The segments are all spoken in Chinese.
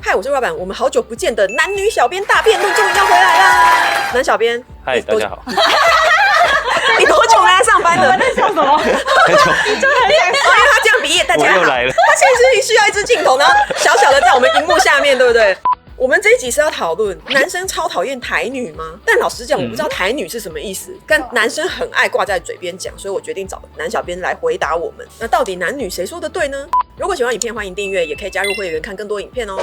嗨，我是老板，我们好久不见的男女小编大辩论终于要回来啦！男小编，嗨，大家好。你多久没来上班了？我在笑什么？很久，因为他这样比大家好，我又来了。他现在是需要一支镜头，然后小小的在我们荧幕下面，对不对？我们这一集是要讨论男生超讨厌台女吗？但老实讲，我不知道台女是什么意思，但男生很爱挂在嘴边讲，所以我决定找男小编来回答我们。那到底男女谁说的对呢？如果喜欢影片，欢迎订阅，也可以加入会员看更多影片哦。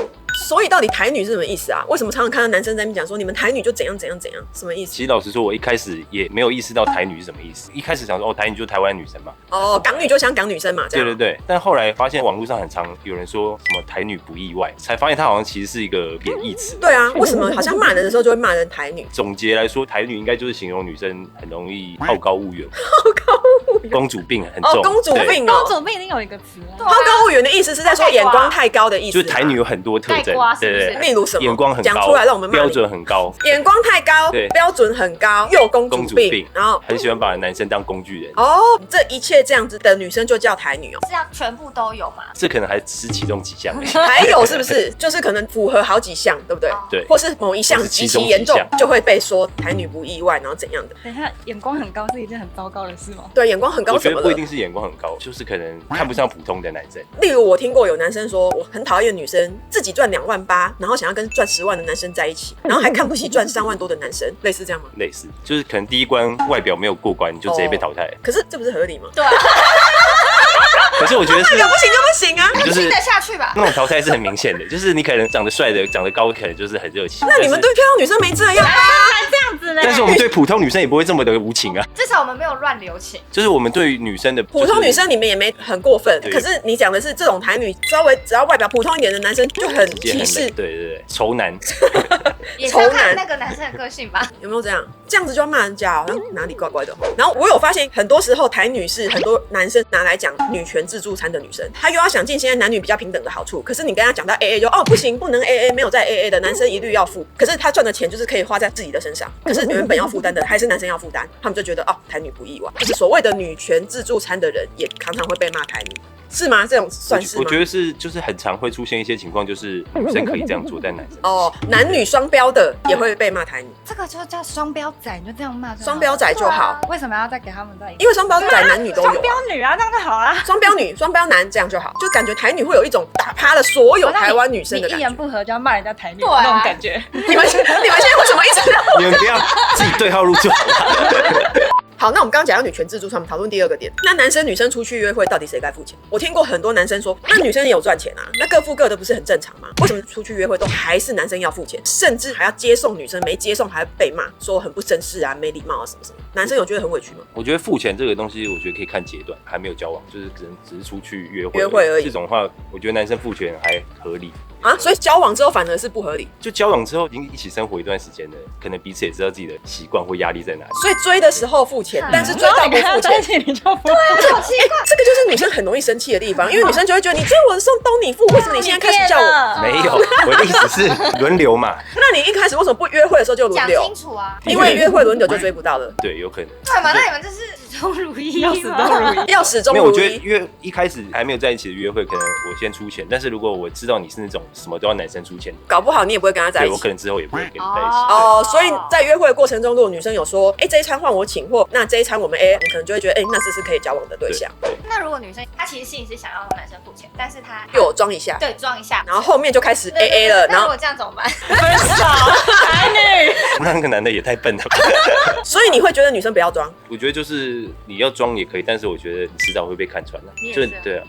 所以到底台女是什么意思啊？为什么常常看到男生在那边讲说你们台女就怎样怎样怎样？什么意思？其实老实说，我一开始也没有意识到台女是什么意思。一开始想说，哦，台女就是台湾女生嘛。哦，港女就香港女生嘛，这样。对对对。但后来发现网络上很常有人说什么台女不意外，才发现它好像其实是一个贬义词。对啊，为什么好像骂人的时候就会骂人台女？总结来说，台女应该就是形容女生很容易好高骛远，好高骛远，公主病很重。哦，公主病哦。公主病一定有一个词啊。好高骛远的意思是在说眼光太高的意思，就是台女有很多特征，对对对。例如什么？眼光很高，讲出来让我们骂你。标准很高，眼光太高，对，标准很高，又公主病，然后很喜欢把男生当工具人。哦，这一切这样子的女生就叫台女哦。是要全部都有吗？这可能还是其中几项。还有是不是？就是可能符合好几项，对不对？对，或是某一项极其严重，就会被说台女不意外，然后怎样的？等一下，眼光很高是一件很糟糕的事吗？对，眼光很高我什么的？觉得不一定是眼光很高，就是可能看不上普通的男生。例如我听过有男生说，我很讨厌女生自己赚2.8万，然后想要跟赚10万的男生在一起，然后还看不起赚3万多的男生，类似这样吗？类似，就是可能第一关外表没有过关，你就直接被淘汰。可是这不是合理吗？对啊，可是我觉得是那个不行就不行啊！就是听得下去吧？那种淘汰是很明显的，就是你可能长得帅的、长得高，可能就是很热情。那你们对漂亮女生没这样啊？还这样子呢？但是我们对普通女生也不会这么的无情啊。至少我们没有乱留情。就是我们对于女生的普通女生你们也没很过分，对可是你讲的是这种台女，稍微只要外表普通一点的男生就很歧视，对对对，仇男。也是要看那个男生的个性吧？有没有这样？这样子就要骂人家，好像哪里怪怪的。然后我有发现，很多时候台女是很多男生拿来讲女权自助餐的女生，她又要想尽现在男女比较平等的好处，可是你跟她讲到 AA 就哦不行，不能 AA， 没有在 AA 的男生一律要付，可是他赚的钱就是可以花在自己的身上，可是原本要负担的还是男生要负担，他们就觉得哦台女不意外，就是所谓的女权自助餐的人也常常会被骂台女。是吗？这种算是吗？我觉得是，就是很常会出现一些情况，就是女生可以这样做，但男生哦，男女双标的也会被骂台女，这个就叫双标仔，你就这样骂。双标仔就好。为什么要再给他们在一起？因为双标仔男女都有、双标女啊，这样就好啦。双标女、双标男这样就好，就感觉台女会有一种打趴了所有台湾女生的感觉。你一言不合就要骂人家台女，对啊那种感觉。你们现在为什么一直你们不要自己对号入座好吗？好，那我们刚刚讲到女权自助餐，我们讨论第二个点。那男生女生出去约会，到底谁该付钱？我听过很多男生说，那女生也有赚钱啊，那各付各的不是很正常吗？为什么出去约会都还是男生要付钱，甚至还要接送女生，没接送还被骂，说很不绅士啊、没礼貌啊什么什么？男生有觉得很委屈吗？我觉得付钱这个东西，我觉得可以看阶段，还没有交往，就是只是出去约会而已。这种的话，我觉得男生付钱还合理。啊，所以交往之后反而是不合理。就交往之后已经一起生活一段时间了，可能彼此也知道自己的习惯或压力在哪里。所以追的时候付钱，但是追到不付钱，你就不对啊，好奇怪。这个就是女生很容易生气的地方，因为女生就会觉得你追我的时候都你付，为什么你现在开始叫我？没有，我的意思是轮流嘛。那你一开始为什么不约会的时候就轮流？讲清楚啊。因为约会轮流就追不到了。对，有可能。对嘛？那你们这是始终如一要始终如一。要始终没有，我如一。觉得约一开始还没有在一起的约会，可能我先出钱，但是如果我知道你是那种什么都要男生出钱，搞不好你也不会跟他在一起。对我可能之后也不会跟你在一起。哦，所以在约会的过程中，如果女生有说，这一餐换我请，或那这一餐我们 AA，你可能就会觉得，那这是可以交往的对象。那如果女生她其实心里是想要男生付钱，但是她给我装一下，对装一下，然后后面就开始 AA 了，然后那如果这样怎么办？分手，台女。那个男的也太笨了吧？所以你会觉得女生不要装。我觉得就是你要装也可以，但是我觉得你迟早会被看穿的。你也就是对啊。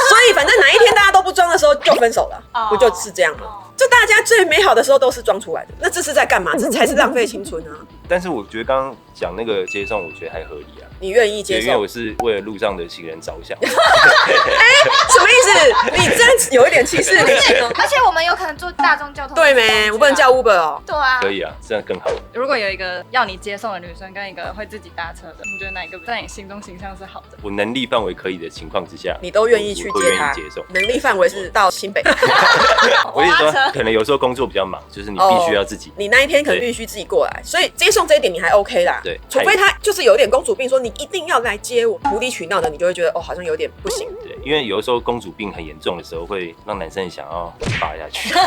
所以反正哪一天大家都不装的时候就分手了，不就是这样吗？就大家最美好的时候都是装出来的，那这是在干嘛？这才是浪费青春啊！但是我觉得刚刚讲那个接送，我觉得还合理啊。你愿意接受？因为我是为了路上的行人着想。什么意思？你这样有一点歧视女性哦。而且我们有可能坐大众交通，对没？我不能叫 Uber 哦。对啊，可以啊，这样更好。如果有一个要你接送的女生跟一个会自己搭车的，你觉得哪一个在你心中形象是好的？我能力范围可以的情况之下，你都愿意去接她，接受。能力范围是到新北。我跟你说，可能有时候工作比较忙，就是你必须要自己。你那一天可能必须自己过来，所以接送送这一点你还 OK 啦，对除非他就是有点公主病，说你一定要来接我，无理取闹的，你就会觉得哦，好像有点不行。对，因为有的时候公主病很严重的时候，会让男生想要扒下去。问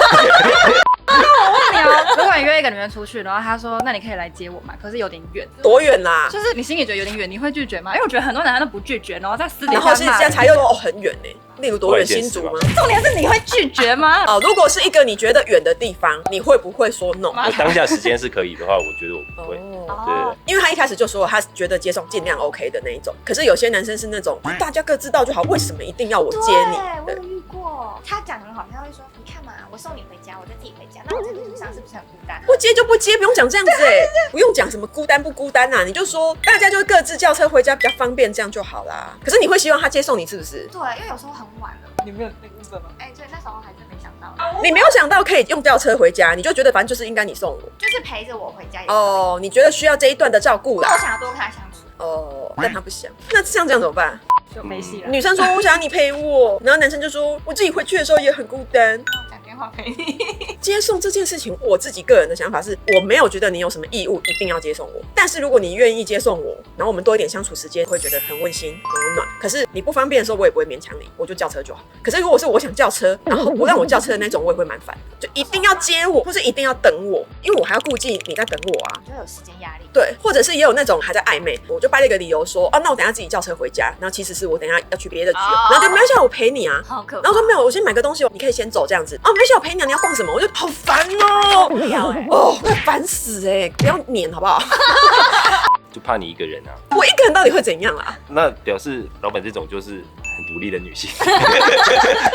你哦，如果你约一个女生出去，然后她说那你可以来接我嘛，可是有点远，多远啦？就是你心里觉得有点远，你会拒绝吗？因为我觉得很多男生都不拒绝，然后在私底下然后是这样才又说哦很远呢，例如多远？新竹吗？重点是你会拒绝吗？哦，如果是一个你觉得远的地方，你会不会说 no？我当下时间是可以的话，我觉得我不会。对，因为他一开始就说他觉得接送尽量 OK 的那一种，可是有些男生是那种大家各知道就好，为什么一定要我接你？我有遇过，他讲很好，他会说你看嘛，我送你回家，我再自己回家，那我在路上是不是很孤单？不接就不接，不用讲这样子不用讲什么孤单不孤单啊，你就说大家就各自叫车回家比较方便，这样就好啦。可是你会希望他接送你是不是？对，因为有时候很晚了。你没有那个 Uber 吗？对，那时候还真没想到，你没有想到可以用轿车回家，你就觉得反正就是应该你送我就是陪着我回家也哦，你觉得需要这一段的照顾我啦。想要多跟他相处。哦，但他不想，那像这样怎么办？就没戏了。女生说我想要你陪我，然后男生就说我自己回去的时候也很孤单。讲电话陪你。接送这件事情，我自己个人的想法是，我没有觉得你有什么义务一定要接送我，但是如果你愿意接送我，然后我们多一点相处时间，会觉得很温馨、很温暖。可是你不方便的时候，我也不会勉强你，我就叫车就好。可是如果是我想叫车，然后不让我叫车的那种，我也会蛮烦，就一定要接我，或是一定要等我，因为我还要顾忌你在等我啊。我就有时间压力。对，或者是也有那种还在暧昧，我就掰了一个理由说，哦，那我等一下自己叫车回家，然后其实是我等一下要去别的局，然后就没关系，我陪你啊。好可怕。然后说没有，我先买个东西，你可以先走这样子。哦，没关系，我陪你啊，你要逛什么？我就好烦哦，不要哦，会烦死不要黏好不好？就怕你一个人啊。我一个人到底会怎样啦？那表示老板这种就是很独立的女性，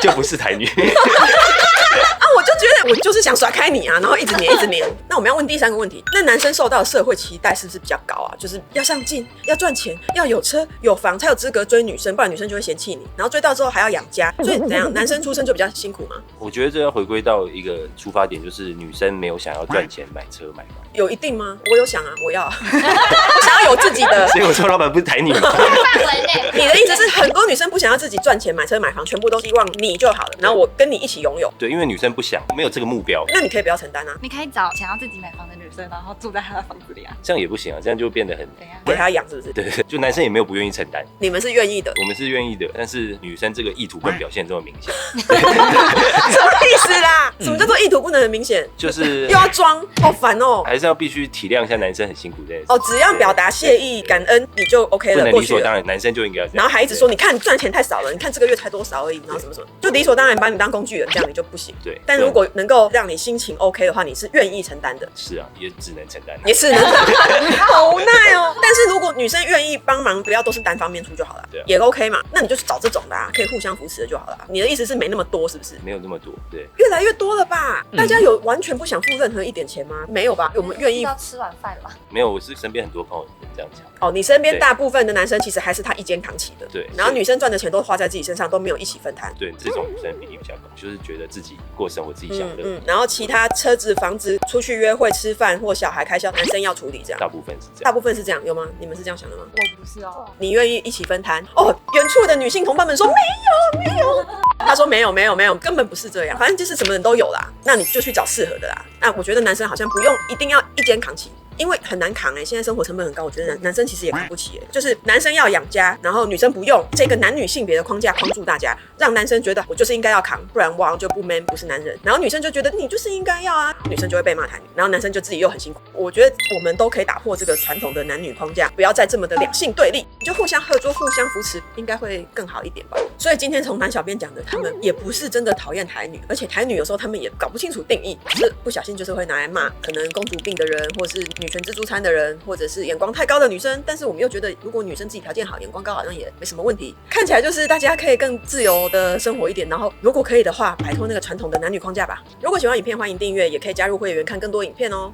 就不是台女。啊，我就觉得我就是想甩开你啊，然后一直黏一直黏。那我们要问第三个问题，那男生受到的社会期待是不是比较高啊？就是要上进，要赚钱，要有车有房才有资格追女生，不然女生就会嫌弃你。然后追到之后还要养家，所以怎样？男生出生就比较辛苦吗？我觉得这要回归到一个出发点，就是女生没有想要赚钱买车买房。有一定吗？我有想啊，我要，我想要有自己的。所以我说老板不是台女吗？范围内。你的意思是很多女生不想要自己赚钱买车买房，全部都希望你就好了，然后我跟你一起拥有。对，因为女生不想，没有这个目标，那你可以不要承担啊，你可以找想要自己买房的女生，然后住在她的房子里啊。这样也不行啊，这样就变得很怎样？给他养是不是？对，就男生也没有不愿意承担，你们是愿意的，我们是愿意的，但是女生这个意图不能表现这么明显，什么意思啦？什么叫做意图不能很明显？就是又要装，好烦哦。还是要必须体谅一下男生很辛苦这件事。哦，只要表达谢意、感恩，你就 OK 了，不能过去了。理所当然，男生就应该要这样。然后还一直说，你看你赚钱太少了，你看这个月才多少而已，然后什么什么，就理所当然把你当工具人，这样你就不行。对，但如果能够让你心情 OK 的话，你是愿意承担的。是啊，也只能承担啊。也是能承担，好无奈哦。但是如果女生愿意帮忙，不要都是单方面出就好了，对啊也 OK 嘛。那你就去找这种的啊，可以互相扶持的就好了。你的意思是没那么多，是不是？没有那么多，对，越来越多了吧？大家有完全不想付任何一点钱吗？没有吧？我们愿意要吃晚饭了吧？没有，我是身边很多朋友这样讲。哦。你身边对大部分的男生其实还是他一肩扛起的，对然后女生赚的钱都花在自己身上，都没有一起分摊。对，这种女生比例比较高，就是觉得自己过生活自己享乐，然后其他车子、房子、出去约会、吃饭或小孩开销，男生要处理这样。大部分是这大样。部分是这样，有吗？你们是这样想的吗？我不是哦，你愿意一起分摊？哦，远处的女性同胞们说没有，没有。他说没有，没有，没有，根本不是这样，反正就是什么人都有啦。那你就去找适合的啦。那我觉得男生好像不用一定要一肩扛起。因为很难扛现在生活成本很高，我觉得男生其实也扛不起就是男生要养家，然后女生不用这个男女性别的框架框住大家，让男生觉得我就是应该要扛，不然我好像就不 man 不是男人，然后女生就觉得你就是应该要啊，女生就会被骂台女，然后男生就自己又很辛苦。我觉得我们都可以打破这个传统的男女框架，不要再这么的两性对立，你就互相合作、互相扶持，应该会更好一点吧。所以今天从男小编讲的，他们也不是真的讨厌台女，而且台女有时候他们也搞不清楚定义，只是不小心就是会拿来骂可能公主病的人，或是女权自助餐的人，或者是眼光太高的女生。但是我们又觉得，如果女生自己条件好，眼光高好像也没什么问题。看起来就是大家可以更自由的生活一点，然后如果可以的话，摆脱那个传统的男女框架吧。如果喜欢影片，欢迎订阅，也可以加入会员看更多影片哦。